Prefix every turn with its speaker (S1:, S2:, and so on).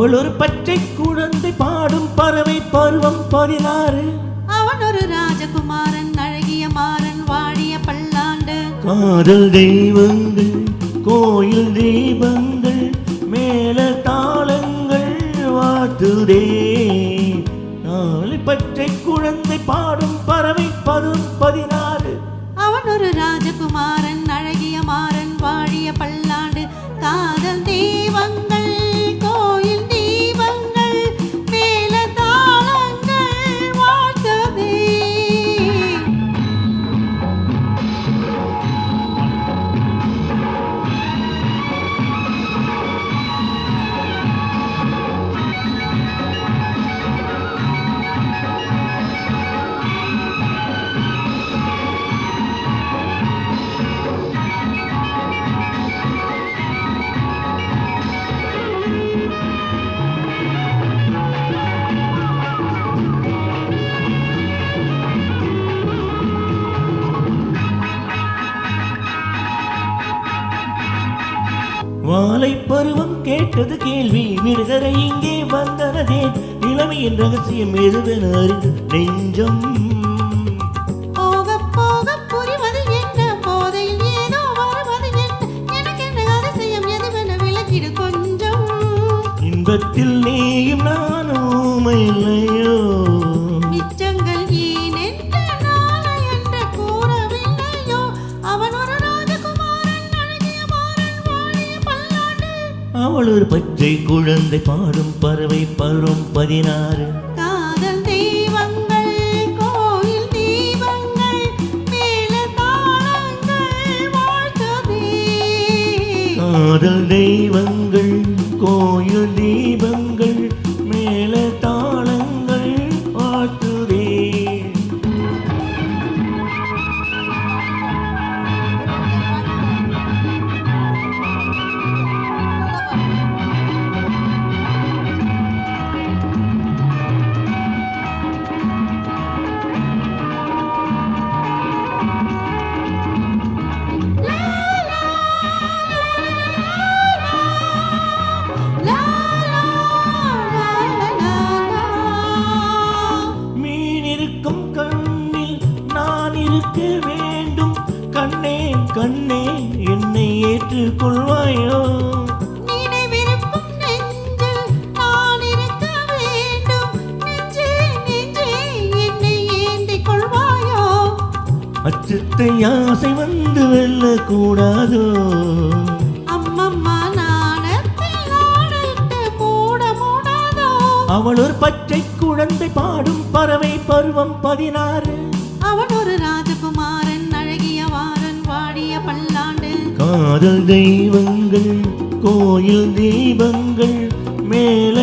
S1: அவள் ஒரு பச்சை குழந்தை பாடும் பறவை பருவம் 16.
S2: அவன் ஒரு ராஜகுமாரன் அழகிய மாறன் வாழிய பல்லாண்டு.
S1: காதல் தெய்வங்கள் கோயில் தீபங்கள் மேல தாளங்கள் வாழ்த்துதே. நாளை பச்சை குழந்தை பாடும் பறவை பருவம் 16.
S2: அவன் ஒரு ராஜகுமாரன் அழகிய மாறன் வாழிய பல்லாண்டு. காதல் தெய்வங்கள் கோயில் தீபங்கள் மேல தாளங்கள் வாழ்த்துதே.
S1: வாலை பருவம் கேட்டது கேள்வி விடுதலை இங்கே வந்தனதே. நிலைமையின் ரகசியம் எதுவென அறிந்து நெஞ்சம்
S2: போக போக புரிவது என்ன போதையில் ஏதோ வருவது என்ன எனக்கு என்ன அதிசயம் எதுவென விளக்கிடு கொஞ்சம்.
S1: இன்பத்தில் நீயும் நானும் இல்லையோ
S2: மிச்சங்கள் ஏன் என்று நாளை என்று கூறவில்லையோ. அவன் ஒரு ராஜகுமாரன் அழகிய மாறன் வாழிய பல்லாண்டு.
S1: அவள் ஒரு பச்சை குழந்தை பாடும் பறவை பருவம் 16.
S2: காதல் தெய்வங்கள் கோயில் தீபங்கள் மேல தாளங்கள் வாழ்த்துதே.
S1: காதல் தெய்வங்கள் கோயில் தீபங்கள் மேல தாளங்கள் வாழ்த்துதே.
S2: லா லா லா லா லா.
S1: மீன் இருக்கும் கண்ணில் நான் இருக்க வேண்டும். கண்ணே கண்ணே என்னை ஏற்றுக்கொள்வாயோ.
S2: நினைவிருக்கும் நெஞ்சில் நான் இருக்க வேண்டும். நெஞ்சே நெஞ்சே என்னை ஏந்திக் கொள்வாயோ.
S1: அச்சத்தை ஆசை வந்து வெல்லக்கூடாதோ.
S2: அம்மம்மா நாணத்தில் ஆடையிட்டு மூட மூடாதோ.
S1: அவள் ஒரு பச்சை குழந்தை பாடும் பறவை பருவம் 16.
S2: அவன் ஒரு ராஜகுமாரன் அழகிய வாரன் வாழிய பல்லாண்டு.
S1: காதல் தெய்வங்கள் கோயில் தீபங்கள் மேல